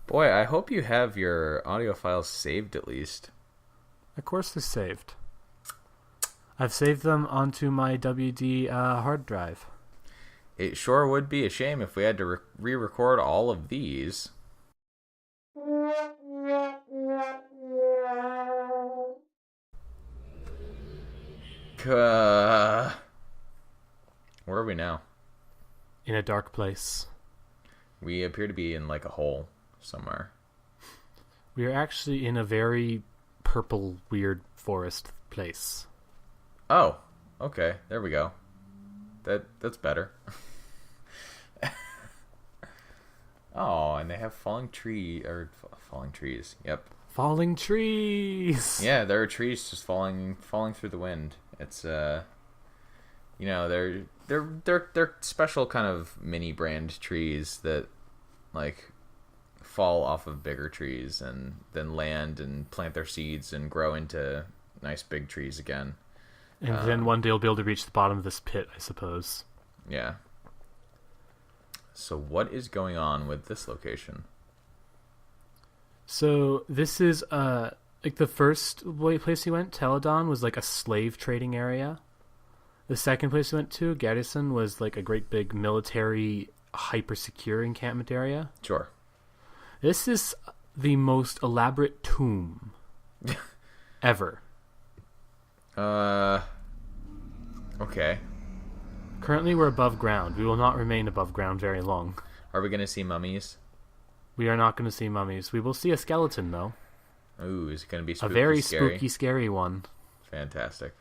Boy, I hope you have your audio files saved at least. Of course they're saved. I've saved them onto my WD hard drive. It sure would be a shame if we had to re-record all of these. Where are we now? In a dark place. We appear to be in like a hole somewhere. We are actually in a very purple, weird forest place. Oh, okay. There we go. That's better. Oh, and they have falling trees. Yep. Falling trees. Yeah, there are trees just falling through the wind. It's they're special kind of mini brand trees that like fall off of bigger trees and then land and plant their seeds and grow into nice big trees again. And then one day you'll be able to reach the bottom of this pit, I suppose. Yeah. So what is going on with this location? So this is like the first place we went, Teledon, was like a slave trading area. The second place we went to, Garrison, was like a great big military hyper secure encampment area. Sure. This is the most elaborate tomb ever. Okay. Currently we're above ground. We will not remain above ground very long. Are we going to see mummies? We are not going to see mummies. We will see a skeleton, though. Ooh, is it going to be spooky, a very scary? spooky, scary one. Fantastic.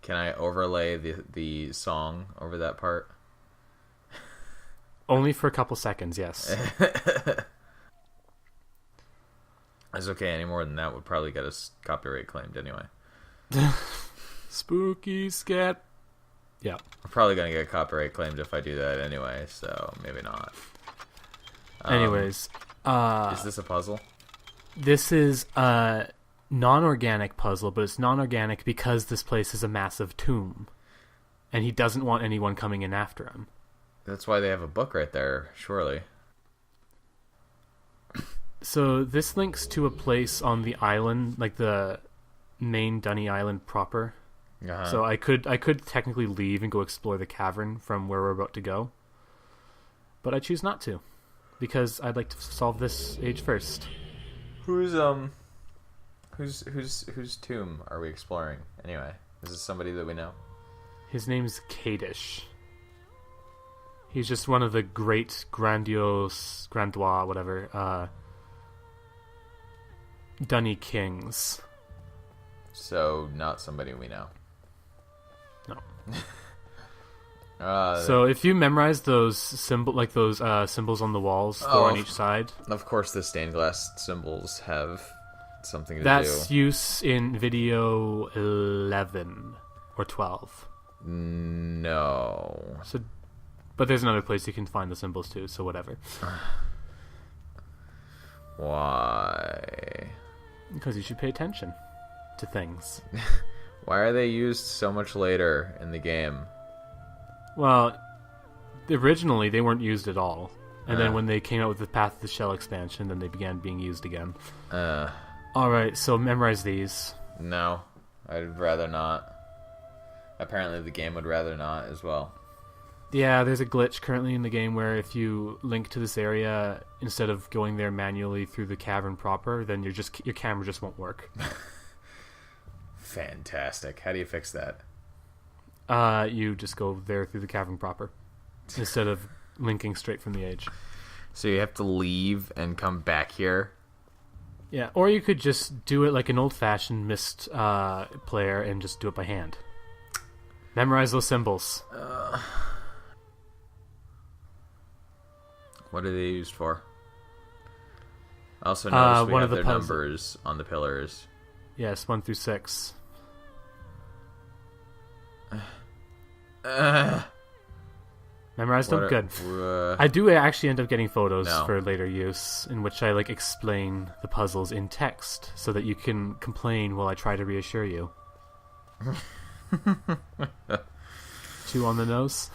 Can I overlay the song over that part? Only for a couple seconds, yes. That's okay. Any more than that would probably get us copyright claimed anyway. Spooky scat. Yeah. We're probably going to get copyright claimed if I do that anyway, so maybe not. Anyways. Is this a puzzle? This is a non-organic puzzle, but it's non-organic because this place is a massive tomb. And he doesn't want anyone coming in after him. That's why they have a book right there, surely. So this links to a place on the island, like the main Dunny Island proper. Uh-huh. So I could technically leave and go explore the cavern from where we're about to go. But I choose not to. Because I'd like to solve this age first. Whose tomb are we exploring anyway? Is this somebody that we know? His name's Kadish. He's just one of the great grandiose whatever Dunny kings. So not somebody we know. No. So if you memorize those symbols on the walls, four on each side. Of course, the stained glass symbols have something to do. That's use in video 11 or 12. No. So, but there's another place you can find the symbols too. So whatever. Why? Because you should pay attention to things. Why are they used so much later in the game? Well, originally they weren't used at all. And then when they came out with the Path of the Shell expansion, then they began being used again. Alright, so memorize these. No, I'd rather not. Apparently the game would rather not as well. Yeah, there's a glitch currently in the game where if you link to this area, instead of going there manually through the cavern proper, then your camera just won't work. Fantastic. How do you fix that? You just go there through the cavern proper instead of linking straight from the edge. So you have to leave and come back here? Yeah, or you could just do it like an old-fashioned Myst player and just do it by hand. Memorize those symbols. What are they used for? I also noticed we have their puzzle numbers on the pillars. Yes, 1 through 6. Memorized them? Good. I do actually end up getting photos for later use in which I explain the puzzles in text so that you can complain while I try to reassure you. Two on the nose.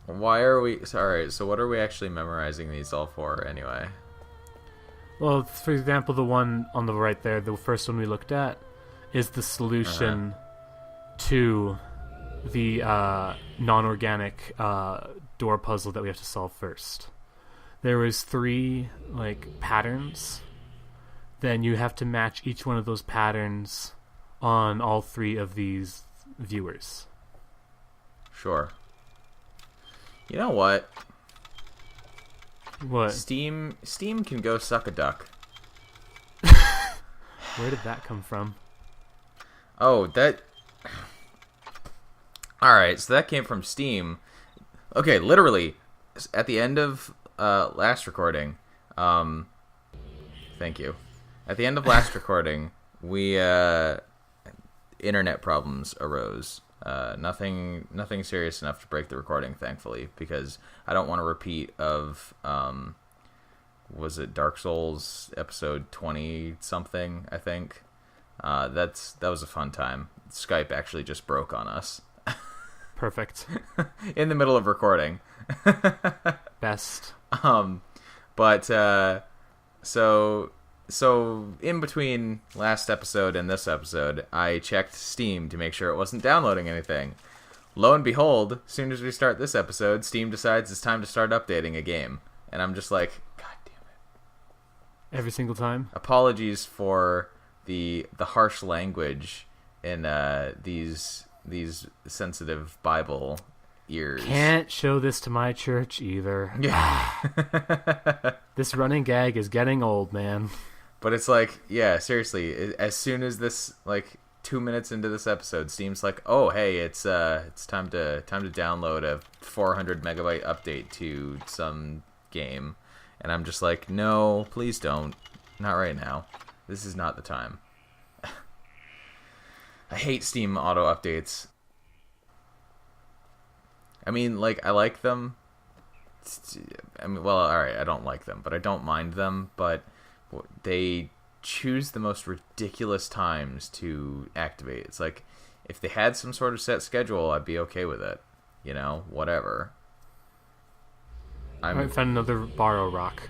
Why are we... Alright, so what are we actually memorizing these all for anyway? Well, for example, the one on the right there, the first one we looked at, is the solution to the non-organic door puzzle that we have to solve first. There was 3 like patterns. Then you have to match each one of those patterns on all 3 of these viewers. Sure. You know what? What? Steam can go suck a duck. Where did that come from? Oh, that... Alright, so that came from Steam. Okay, literally, at the end of last recording, thank you. At the end of last recording, we, internet problems arose. Nothing serious enough to break the recording, thankfully, because I don't want a repeat of, was it Dark Souls episode 20-something, I think? That was a fun time. Skype actually just broke on us. Perfect. In the middle of recording. Best. But so in between last episode and this episode, I checked Steam to make sure it wasn't downloading anything. Lo and behold, as soon as we start this episode, Steam decides it's time to start updating a game. And I'm just like, God damn it. Every single time? Apologies for the harsh language in these sensitive Bible ears. Can't show this to my church either. Yeah. This running gag is getting old, man. But it's like, yeah, seriously, as soon as this, like, 2 minutes into this episode, Steam's like, oh, hey, it's time to download a 400 megabyte update to some game. And I'm just like, no, please don't. Not right now. This is not the time. I hate Steam auto updates. I mean, like, I like them. I mean, well, alright, I don't like them, but I don't mind them, but they choose the most ridiculous times to activate. It's like, if they had some sort of set schedule, I'd be okay with it. You know, whatever. I might find another borrow rock.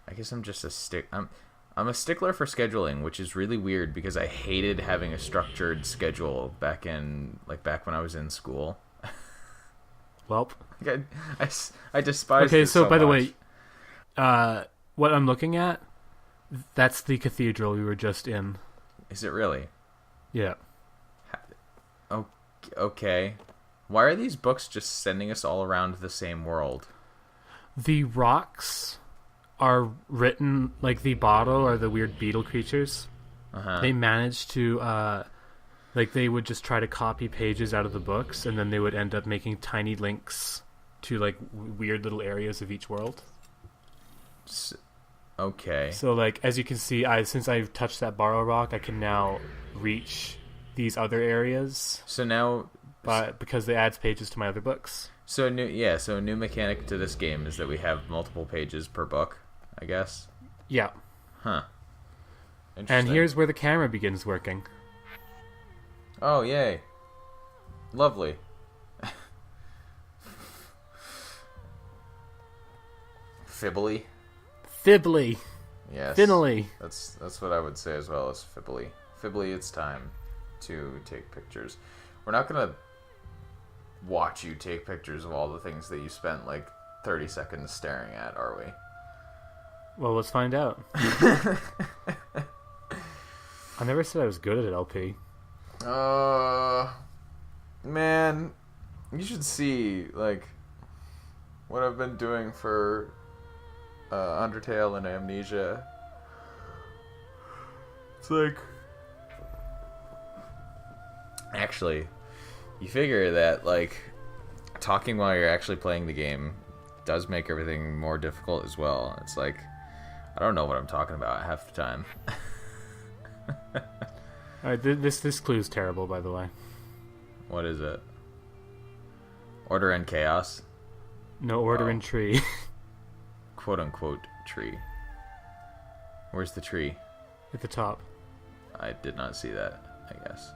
I guess I'm just I'm a stickler for scheduling, which is really weird because I hated having a structured schedule back when I was in school. Welp. I despise Okay, it so by much. the way, what I'm looking at, that's the cathedral we were just in. Is it really? Yeah. Okay. Why are these books just sending us all around the same world? The rocks are written, like the bottle or the weird beetle creatures. Uh-huh. They managed to, like they would just try to copy pages out of the books, and then they would end up making tiny links to like weird little areas of each world. Okay. So like, as you can see, since I've touched that borrow rock, I can now reach these other areas. So now... But because they adds pages to my other books. So a new mechanic to this game is that we have multiple pages per book, I guess. Yeah. Huh. And here's where the camera begins working. Oh, yay. Lovely. Fibbly. Fibbly. Yes. Finnily. That's what I would say as well as fibbly. Fibbly, it's time to take pictures. We're not going to watch you take pictures of all the things that you spent like 30 seconds staring at, are we? Well, let's find out. I never said I was good at it, LP. Man, you should see like what I've been doing for Undertale and Amnesia. It's like, actually, you figure that like talking while you're actually playing the game does make everything more difficult as well. It's like, I don't know what I'm talking about half the time. Alright, this clue's terrible, by the way. What is it? Order and chaos? No order in tree. Quote unquote tree. Where's the tree? At the top. I did not see that, I guess.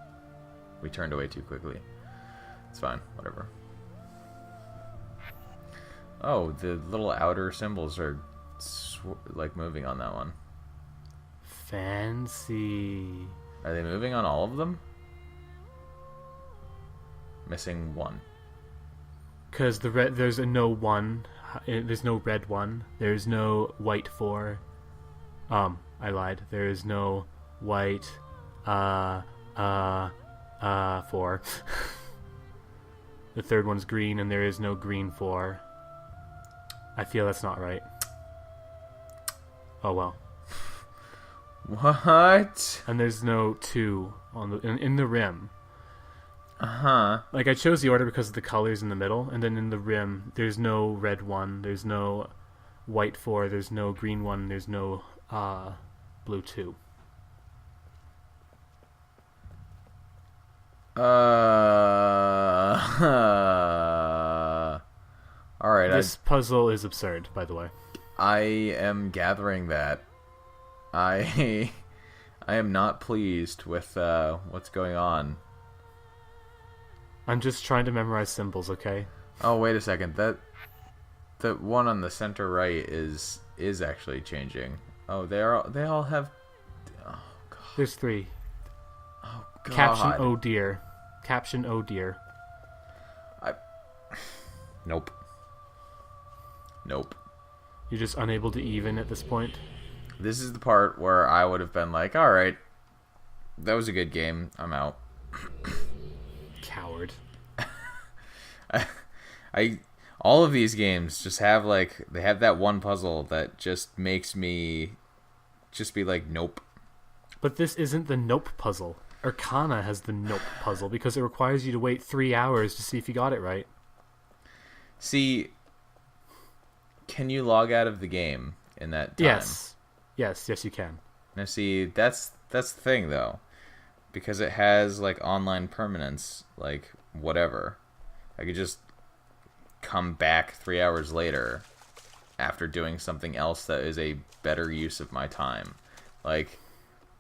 We turned away too quickly. It's fine, whatever. Oh, the little outer symbols are like moving on that one. Fancy. Are they moving on all of them? Missing one. Because there's a no one. There's no red one. There's no white 4. I lied. There is no white 4. The third one's green, and there is no green 4. I feel that's not right. Oh well. What? And there's no 2 on in the rim. Uh-huh. Like, I chose the order because of the colors in the middle, and then in the rim, there's no red 1, there's no white 4, there's no green 1, there's no blue 2. Alright. This puzzle is absurd, by the way. I am gathering that. I am not pleased with what's going on. I'm just trying to memorize symbols, okay? Oh, wait a second. The one on the center right is actually changing. Oh, they all have. Oh God. There's 3. Oh God. Caption, oh dear. Caption, oh dear. Nope. Nope. You're just unable to even at this point? This is the part where I would have been like, all right, that was a good game. I'm out. Coward. I all of these games just have they have that one puzzle that just makes me just be like, nope. But this isn't the nope puzzle. Arcana has the nope puzzle because it requires you to wait 3 hours to see if you got it right. See, can you log out of the game in that time? Yes, you can. Now see, that's the thing though. Because it has like online permanence, like whatever. I could just come back 3 hours later after doing something else that is a better use of my time. Like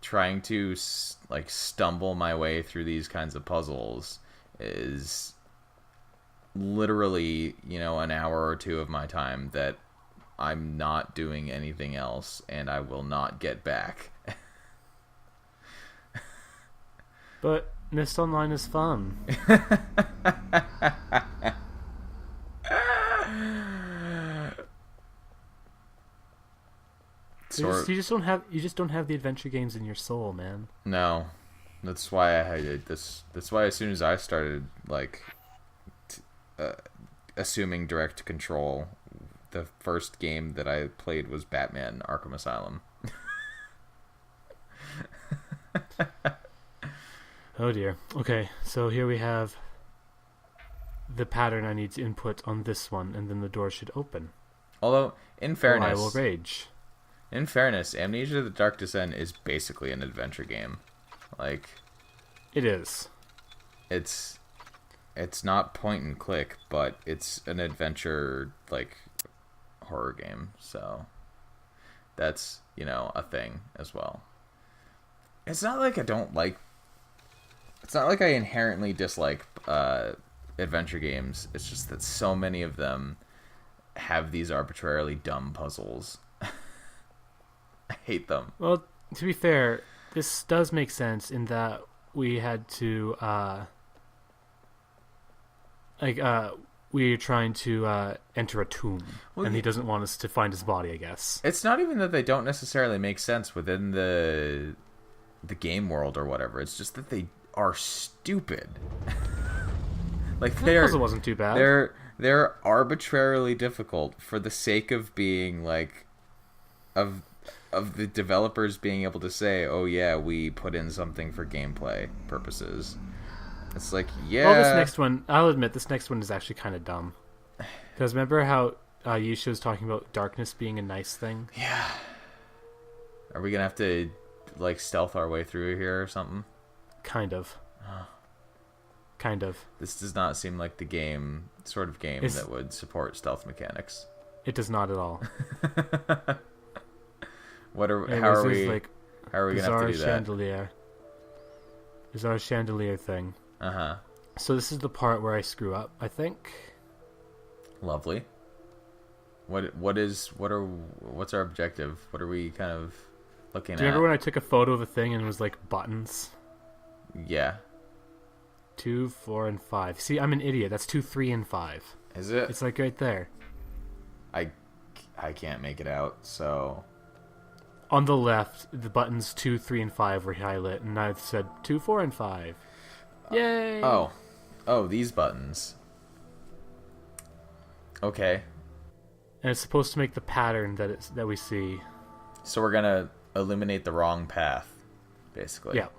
trying to stumble my way through these kinds of puzzles is literally, an hour or 2 of my time that I'm not doing anything else and I will not get back. But Myst Online is fun. You just don't have the adventure games in your soul, man. No, that's why I hated this. That's why as soon as I started assuming direct control, the first game that I played was Batman: Arkham Asylum. Oh dear. Okay, so here we have the pattern I need to input on this one, and then the door should open. Although, in fairness, I will rage. In fairness, Amnesia: The Dark Descent is basically an adventure game. Like, it is. It's not point and click, but it's an adventure horror game. So that's a thing as well. It's not like I don't like. It's not like I inherently dislike adventure games. It's just that so many of them have these arbitrarily dumb puzzles. I hate them. Well, to be fair, this does make sense in that we had to we're trying to enter a tomb, and he doesn't want us to find his body, I guess. It's not even that they don't necessarily make sense within the game world or whatever. It's just that they are stupid. The puzzle wasn't too bad. They're arbitrarily difficult for the sake of being of the developers being able to say, oh yeah, we put in something for gameplay purposes. It's like, yeah. Well, this next one, I'll admit, this next one is actually kind of dumb. Because remember how Yusha was talking about darkness being a nice thing? Yeah. Are we gonna have to stealth our way through here or something? Kind of. Kind of. This does not seem like the sort of game that would support stealth mechanics. It does not at all. How are we gonna have to do that? Chandelier. There's our chandelier thing. Uh-huh. So this is the part where I screw up, I think. Lovely. what's our objective? What are we kind of looking Do you at? remember when I took a photo of a thing and it was like buttons? Yeah. 2, 4, and 5. See, I'm an idiot. That's 2, 3, and 5. Is it? It's like right there. I can't make it out, so... On the left, the buttons 2, 3, and 5 were highlighted, and I said 2, 4, and 5. Yay! Oh, these buttons. Okay. And it's supposed to make the pattern that we see. So we're gonna illuminate the wrong path, basically. Yeah.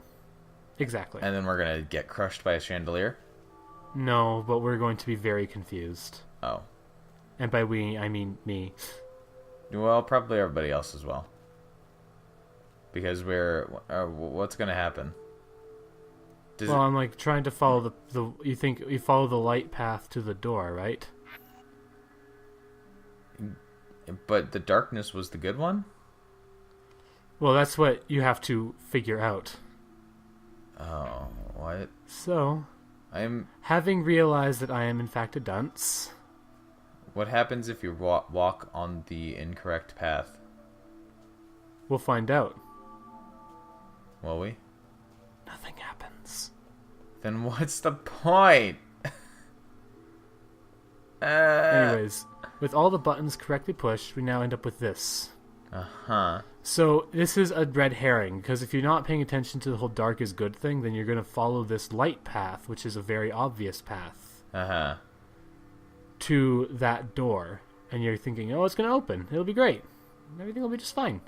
Exactly. And then we're gonna get crushed by a chandelier? No, but we're going to be very confused. Oh. And by we, I mean me. Well, probably everybody else as well. Because what's gonna happen? I'm like trying to follow you think you follow the light path to the door, right? But the darkness was the good one? Well, that's what you have to figure out. Oh, what? So, I'm... having realized that I am in fact a dunce... What happens if you walk on the incorrect path? We'll find out. Will we? Nothing happens. Then what's the point? Anyways, with all the buttons correctly pushed, we now end up with this. Uh-huh. So, this is a red herring, because if you're not paying attention to the whole dark is good thing, then you're going to follow this light path, which is a very obvious path. Uh-huh. To that door. And you're thinking, oh, it's going to open. It'll be great. Everything will be just fine.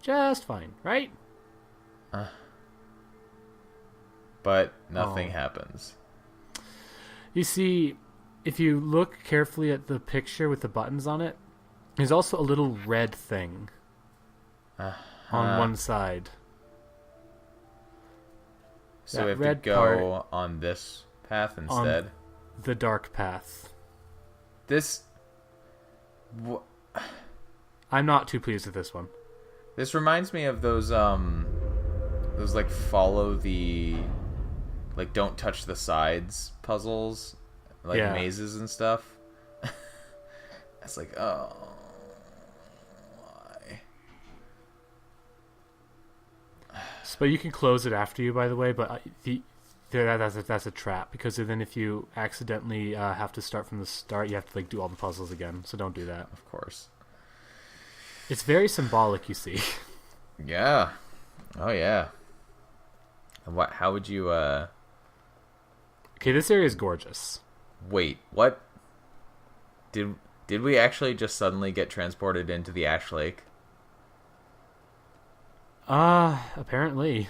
Just fine, right? But nothing happens. You see, if you look carefully at the picture with the buttons on it, there's also a little red thing on one side. So that we have red to go on this path instead? On the dark path. This... I'm not too pleased with this one. This reminds me of those like follow the... like don't touch the sides puzzles. Like mazes and stuff. It's like, oh... why? But you can close it after you, by the way, but that's a trap, because then if you accidentally have to start from the start, you have to like do all the puzzles again, so don't do that. Of course. It's very symbolic, you see. Yeah. Oh, yeah. How would you, Okay, this area is gorgeous. Wait, what? Did we actually just suddenly get transported into the Ash Lake? Apparently.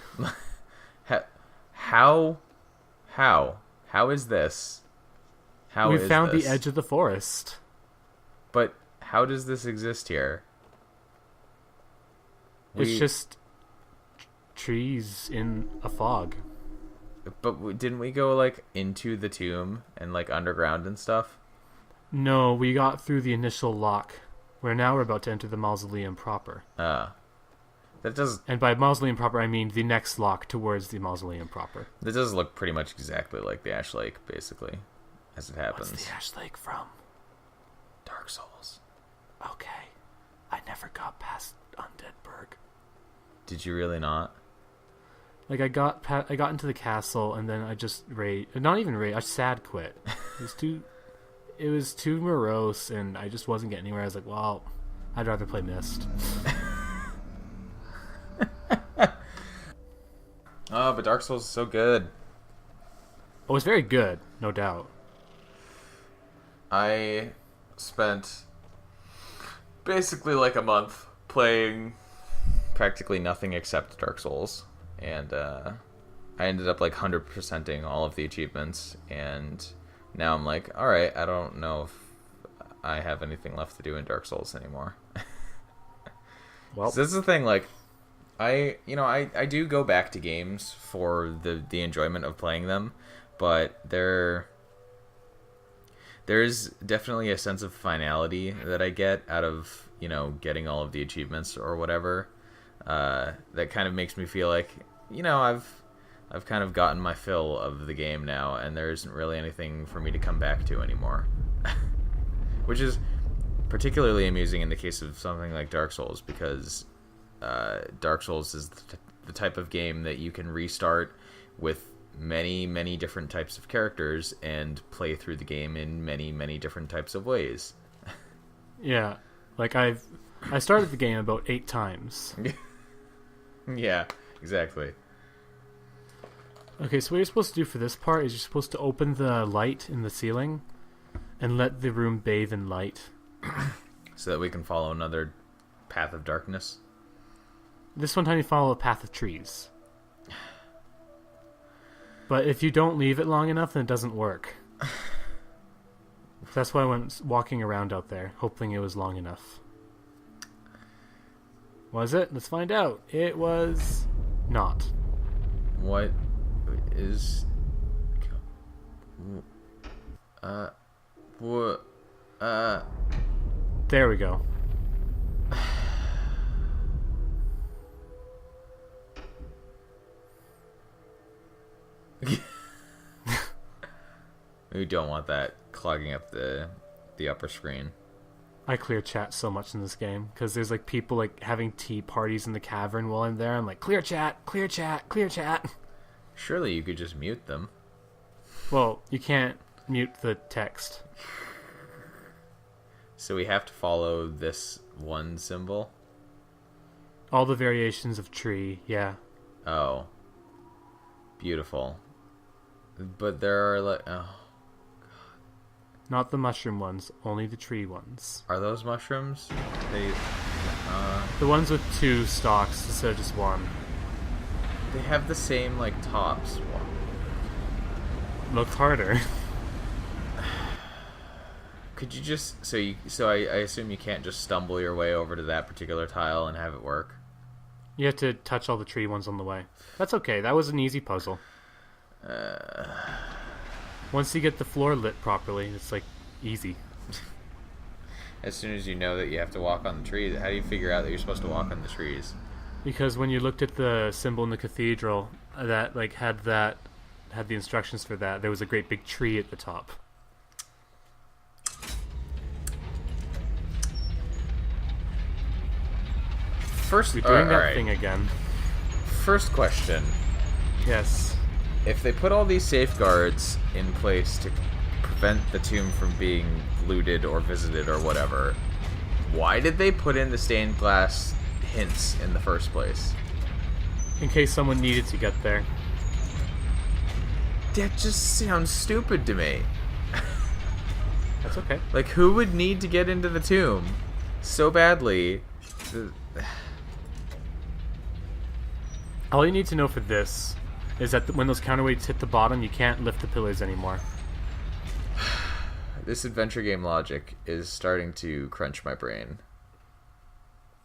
How is this? We found the edge of the forest. But how does this exist here? It's just trees in a fog. But didn't we go like into the tomb and like underground and stuff? No, we got through the initial lock. Where now we're about to enter the Mausoleum proper. That does... And by Mausoleum proper, I mean the next lock towards the Mausoleum proper. That does look pretty much exactly like the Ash Lake, basically, as it happens. What's the Ash Lake from? Dark Souls. Okay. I never got past Undeadburg. Did you really not? Like, I got into the castle, and then I just not even I sad quit. It was too morose, and I just wasn't getting anywhere. I was like, well, I'd rather play Myst. Oh, but Dark Souls is so good. Oh, it's very good, no doubt. I spent basically like a month playing practically nothing except Dark Souls, and I ended up like 100%ing all of the achievements, and now I'm like, alright, I don't know if I have anything left to do in Dark Souls anymore. Well, so this is the thing, like, I do go back to games for the enjoyment of playing them, but there's definitely a sense of finality that I get out of, getting all of the achievements or whatever, that kind of makes me feel like, I've kind of gotten my fill of the game now, and there isn't really anything for me to come back to anymore. Which is particularly amusing in the case of something like Dark Souls, because Dark Souls is the type of game that you can restart with many, many different types of characters and play through the game in many, many different types of ways. Yeah, like I started the game about 8 times. Yeah, exactly. Okay, so what you're supposed to do for this part is you're supposed to open the light in the ceiling and let the room bathe in light. So that we can follow another path of darkness. This one time you follow a path of trees. But if you don't leave it long enough, then it doesn't work. That's why I went walking around out there, hoping it was long enough. Was it? Let's find out. It was not. What is... What? There we go. We don't want that clogging up the upper screen. I clear chat so much in this game because there's like people like having tea parties in the cavern while I'm there. I'm like, clear chat, clear chat, clear chat. Surely you could just mute them. Well, you can't mute the text. So we have to follow this one symbol? All the variations of tree, yeah. Oh. Beautiful. But there are like... Oh. Not the mushroom ones, only the tree ones. Are those mushrooms? They... The ones with 2 stalks instead of just 1. They have the same, like, tops. Looked harder. Could you just... So I assume you can't just stumble your way over to that particular tile and have it work? You have to touch all the tree ones on the way. That's okay, that was an easy puzzle. Once you get the floor lit properly, it's like easy. As soon as you know that you have to walk on the trees, how do you figure out that you're supposed to walk on the trees? Because when you looked at the symbol in the cathedral that like had the instructions for that, there was a great big tree at the top. First, you're doing that right. thing again. First question. Yes. If they put all these safeguards in place to prevent the tomb from being looted or visited or whatever, why did they put in the stained glass hints in the first place? In case someone needed to get there. That just sounds stupid to me. That's okay. Like, who would need to get into the tomb so badly? All you need to know for this is that when those counterweights hit the bottom, you can't lift the pillars anymore. This adventure game logic is starting to crunch my brain.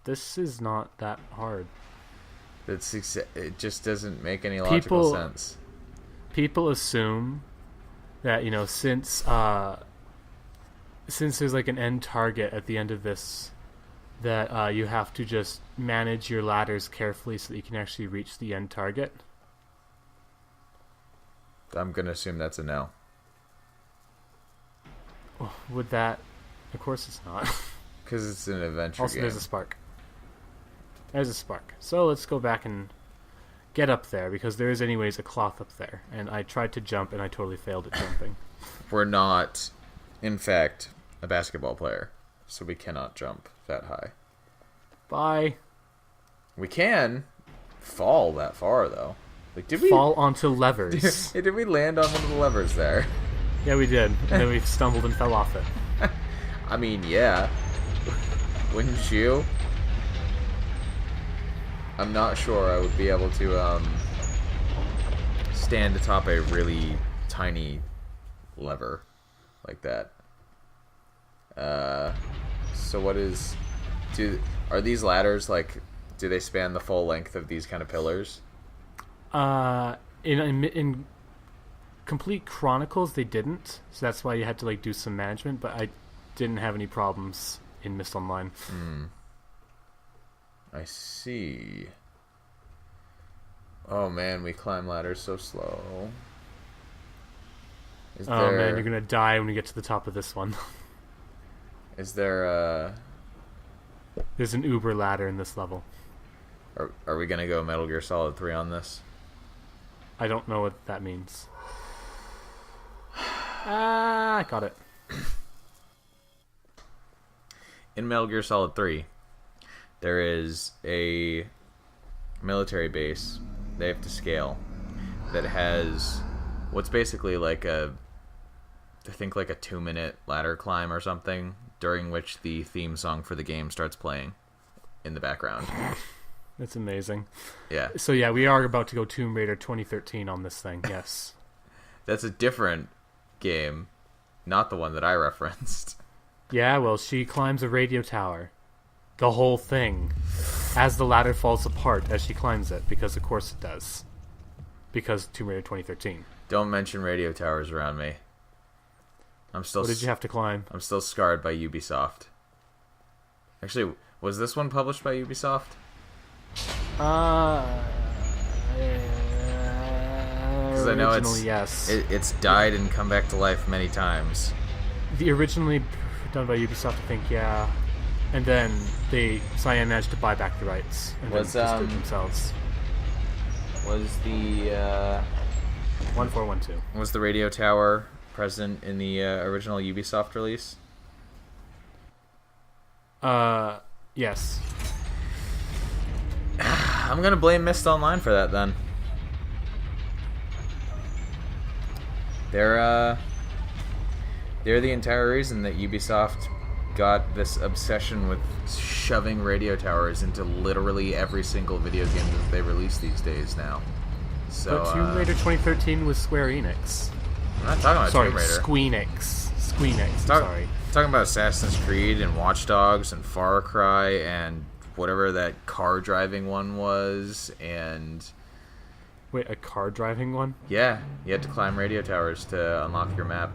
This is not that hard. It just doesn't make any logical sense. People assume that, you know, since there's like an end target at the end of this, that you have to just manage your ladders carefully so that you can actually reach the end target. I'm going to assume that's a no. Would that... Of course it's not. Because it's an adventure also, game. there's a spark. There's a spark. So let's go back and get up there, because there is anyways a cloth up there. And I tried to jump, and I totally failed at jumping. We're not, in fact, a basketball player, so we cannot jump that high. Bye. We can fall that far, though. Like, did we fall onto levers? Did we land on one of the levers there? Yeah, we did. And then we stumbled and fell off it. I mean, yeah. Wouldn't you? I'm not sure I would be able to stand atop a really tiny lever like that. So what is... Are these ladders, like, do they span the full length of these kind of pillars? In Complete Chronicles, they didn't, so that's why you had to like do some management. But I didn't have any problems in Myst Online. I see. Oh man, we climb ladders so slow. Man, you're gonna die when we get to the top of this one. Is there There's an Uber ladder in this level. are we gonna go Metal Gear Solid 3 on this? I don't know what that means. Ah, I got it. In Metal Gear Solid 3, there is a military base they have to scale that has what's basically like I think like a 2-minute ladder climb or something, during which the theme song for the game starts playing in the background. That's amazing. Yeah. So yeah, we are about to go Tomb Raider 2013 on this thing, yes. That's a different game, not the one that I referenced. Yeah, well, she climbs a radio tower. The whole thing. As the ladder falls apart as she climbs it, because of course it does. Because Tomb Raider 2013. Don't mention radio towers around me. What did you have to climb? I'm still scarred by Ubisoft. Actually, was this one published by Ubisoft? Because I know it's died and come back to life many times. The originally done by Ubisoft, I think, yeah. And then Cyan managed to buy back the rights and then just did it themselves. Was the 1412? Was the radio tower present in the original Ubisoft release? Yes. I'm gonna blame Myst Online for that then. They're the entire reason that Ubisoft got this obsession with shoving radio towers into literally every single video game that they release these days now. So, but Tomb Raider 2013 was Square Enix. I'm not talking about Tomb Raider. Squeenix. Sorry. Talking about Assassin's Creed and Watch Dogs and Far Cry and whatever that car driving one was, and wait, a car driving one? Yeah, you had to climb radio towers to unlock your map.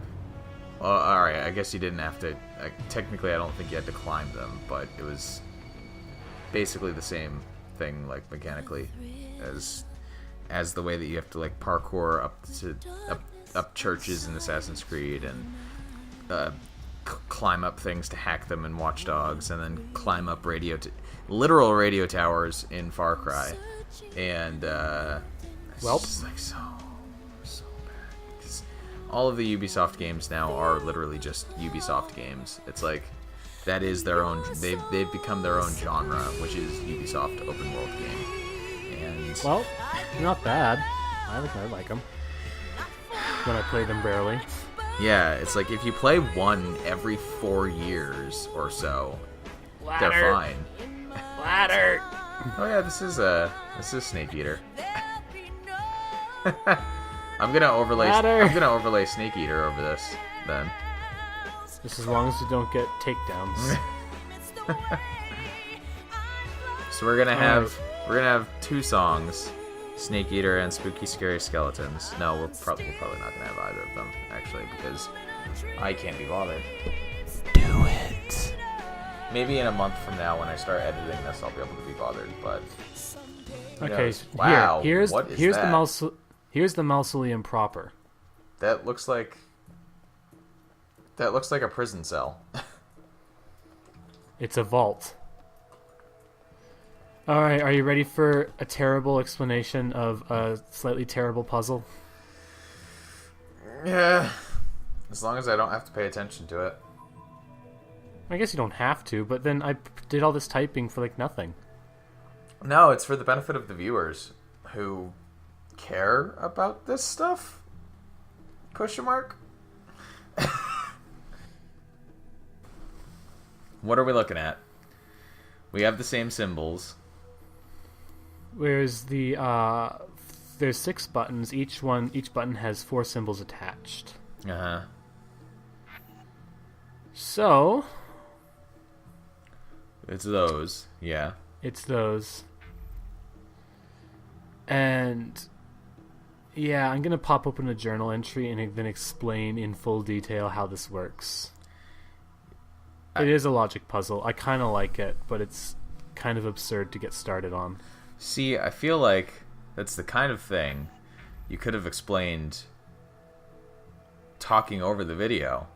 Well, alright, I guess you didn't have to. Technically, I don't think you had to climb them, but it was basically the same thing, like mechanically, as the way that you have to like parkour up churches in Assassin's Creed and climb up things to hack them in Watch Dogs, and then climb up literal radio towers in Far Cry, and it's just like so bad. 'Cause all of the Ubisoft games now are literally just Ubisoft games. It's like that is their own. They've become their own genre, which is Ubisoft open world game. And well, not bad. I like them when I play them rarely. Yeah, it's like if you play one every 4 years or so, they're fine. Ladder. Oh yeah, this is Snake Eater. I'm gonna overlay Snake Eater over this then. Just as long as you don't get takedowns. So we're gonna have 2 songs, Snake Eater and Spooky Scary Skeletons. No, we're probably not gonna have either of them actually, because I can't be bothered. Do it. Maybe in a month from now, when I start editing this, I'll be able to be bothered. But okay, wow, here's that? Here's the Mausoleum proper. That looks like a prison cell. It's a vault. All right, are you ready for a terrible explanation of a slightly terrible puzzle? Yeah, as long as I don't have to pay attention to it. I guess you don't have to, but then I did all this typing for like nothing. No, it's for the benefit of the viewers who care about this stuff. Question mark. What are we looking at? We have the same symbols. Whereas there's 6 buttons. Each button has 4 symbols attached. Uh-huh. So it's those, yeah. It's those. And yeah, I'm gonna pop open a journal entry and then explain in full detail how this works. It is a logic puzzle. I kind of like it, but it's kind of absurd to get started on. See, I feel like that's the kind of thing you could have explained talking over the video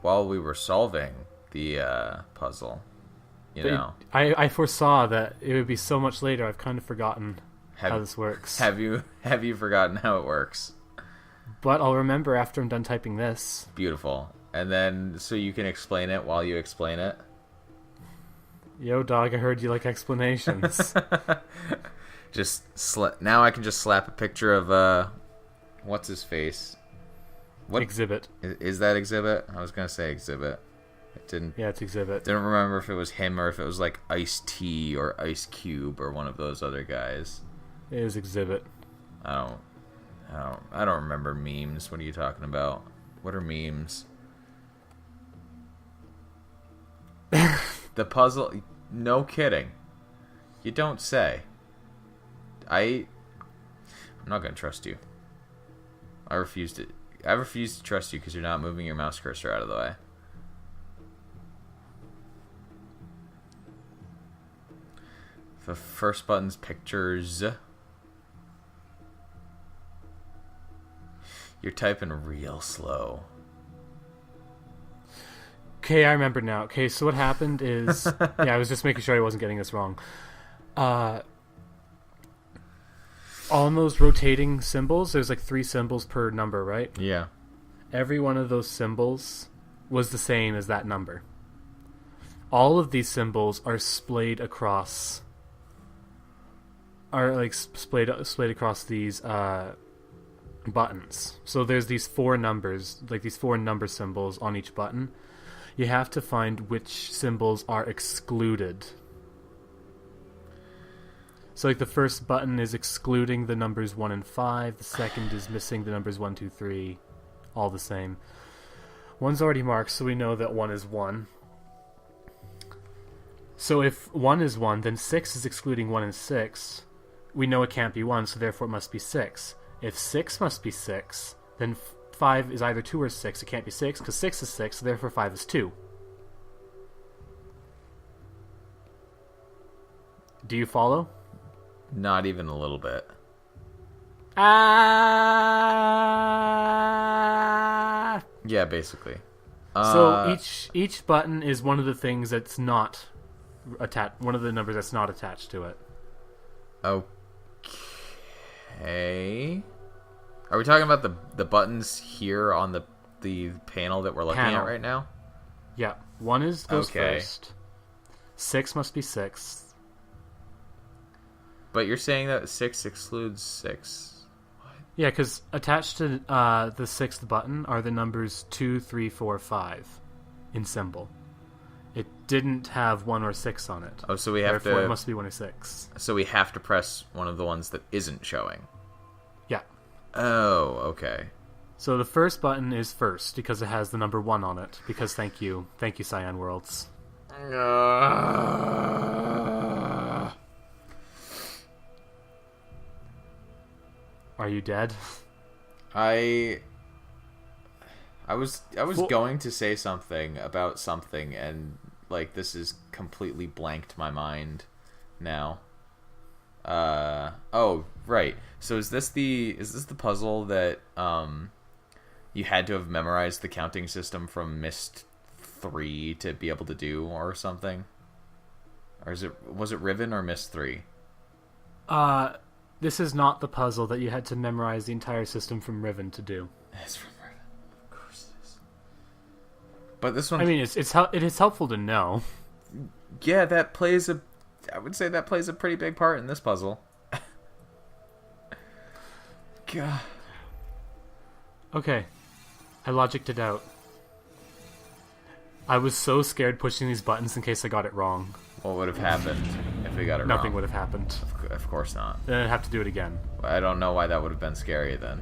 while we were solving the puzzle. You But know. I foresaw that it would be so much later. I've kind of forgotten how this works. Have you forgotten how it works? But I'll remember after I'm done typing this. Beautiful. And then so you can explain it while you explain it. Yo, dog, I heard you like explanations. Now I can just slap a picture of what's his face? What Exhibit. Is that Exhibit? I was gonna say Exhibit. It didn't. Yeah, it's Exhibit. Didn't remember if it was him or if it was like Ice-T or Ice Cube or one of those other guys. It is Exhibit. I don't remember memes. What are you talking about? What are memes? The puzzle. No kidding. You don't say. I'm not gonna trust you. I refuse to trust you because you're not moving your mouse cursor out of the way. The first button's pictures. You're typing real slow. Okay, I remember now. Okay, so what happened is... yeah, I was just making sure I wasn't getting this wrong. On those rotating symbols, there's like 3 symbols per number, right? Yeah. Every one of those symbols was the same as that number. All of these symbols are splayed across... are like splayed across these buttons. So there's these 4 numbers, like these 4 number symbols on each button. You have to find which symbols are excluded. So like the first button is excluding the numbers 1 and 5. The second is missing the numbers 1, 2, 3. All the same. One's already marked, so we know that 1 is 1. So if 1 is 1, then 6 is excluding 1 and 6. We know it can't be 1, so therefore it must be 6. If 6 must be 6, then 5 is either 2 or 6. It can't be 6, because 6 is 6, so therefore 5 is 2. Do you follow? Not even a little bit. Yeah, basically. So each button is one of the things that's not attached. One of the numbers that's not attached to it. Okay. Are we talking about the buttons here on the panel that we're looking at right now? Yeah. 1 goes okay. First. 6 must be 6th. But you're saying that 6 excludes 6. Yeah, because attached to the 6th button are the numbers 2, 3, 4, 5 in symbol. It didn't have 1 or 6 on it. Oh, so we have Therefore, to... it must be 1 or 6. So we have to press one of the ones that isn't showing. Yeah. Oh, okay. So the first button is first because it has the number 1 on it. Because thank you, Cyan Worlds. Are you dead? I was going to say something about something, and like this is completely blanked my mind now. Oh, right. So is this the puzzle that you had to have memorized the counting system from Myst 3 to be able to do or something? Or was it Riven or Myst 3? This is not the puzzle that you had to memorize the entire system from Riven to do. It's from Riven. Of course it is. But this one... I mean, it is helpful to know. Yeah, I would say that plays a pretty big part in this puzzle. God. Okay. I logicked it out. I was so scared pushing these buttons in case I got it wrong. What would have happened if we got it wrong? Nothing would have happened. Of course not. Then I'd have to do it again. I don't know why that would have been scary then.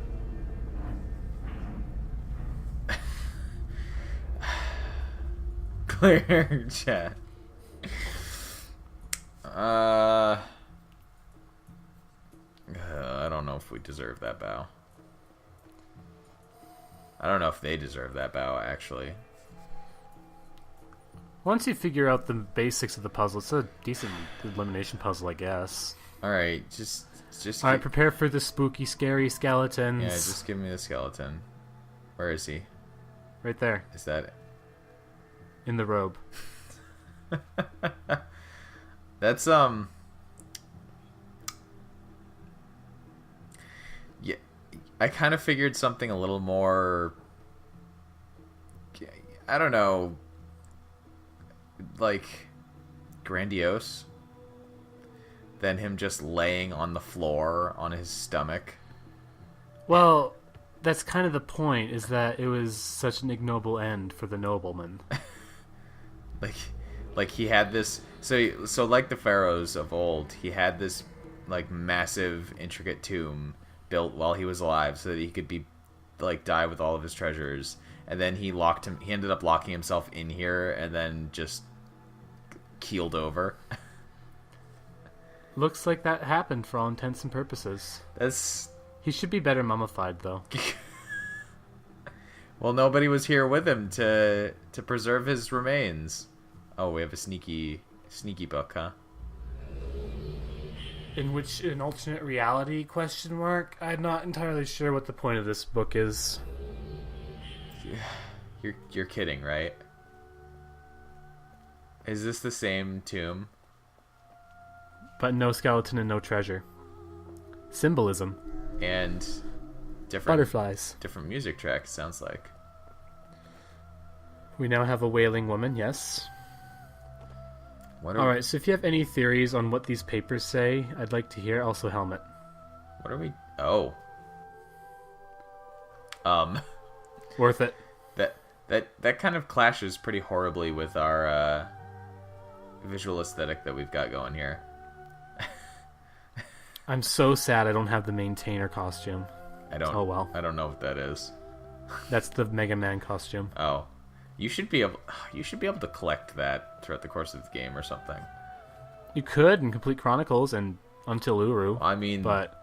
Clear chat. I don't know if we deserve that bow. I don't know if they deserve that bow, actually. Once you figure out the basics of the puzzle, it's a decent elimination puzzle, I guess. Alright, just Alright, prepare for the spooky, scary skeletons. Yeah, just give me the skeleton. Where is he? Right there. Is that... in the robe. That's yeah, I kind of figured something a little more, I don't know, like grandiose than him just laying on the floor on his stomach. Well, that's kind of the point, is that it was such an ignoble end for the nobleman. Like he had this, so like the pharaohs of old, he had this like massive intricate tomb built while he was alive so that he could be like die with all of his treasures, and then he ended up locking himself in here and then just keeled over. Looks like that happened for all intents and purposes. He should be better mummified, though. Well, nobody was here with him to preserve his remains. Oh, we have a sneaky book, huh? In which, an alternate reality, question mark? I'm not entirely sure what the point of this book is. You're kidding, right? Is this the same tomb? But no skeleton and no treasure. Symbolism. And different Butterflies. different music tracks, sounds like. We now have a wailing woman, yes. Alright, so if you have any theories on what these papers say, I'd like to hear. Also, helmet. What are we... Oh. Worth it. That kind of clashes pretty horribly with our visual aesthetic that we've got going here. I'm so sad I don't have the maintainer costume. Oh well. I don't know what that is. That's the Mega Man costume. Oh. You should be able to collect that throughout the course of the game or something. You could in Complete Chronicles and Until Uru. I mean but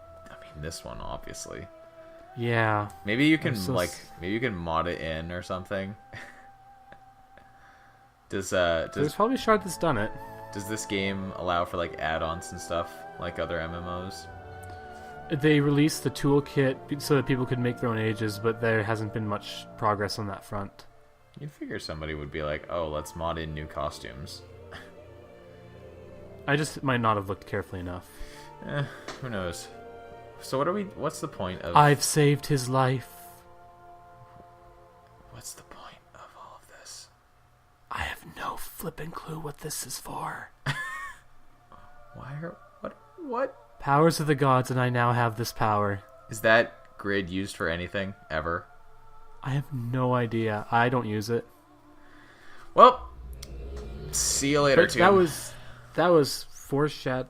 this one obviously. Yeah. Maybe you can maybe you can mod it in or something. There's probably a shard that's done it. Does this game allow for like add-ons and stuff like other MMOs? They released the toolkit so that people could make their own ages, but there hasn't been much progress on that front. You'd figure somebody would be like, "Oh, let's mod in new costumes." I just might not have looked carefully enough. Who knows? So what's the point of... I've saved his life. What's the point of all of this? I have no flippin' clue what this is for. What? Powers of the gods, and I now have this power. Is that grid used for anything ever? I have no idea. I don't use it. Well, see you later, But that was foreshadow.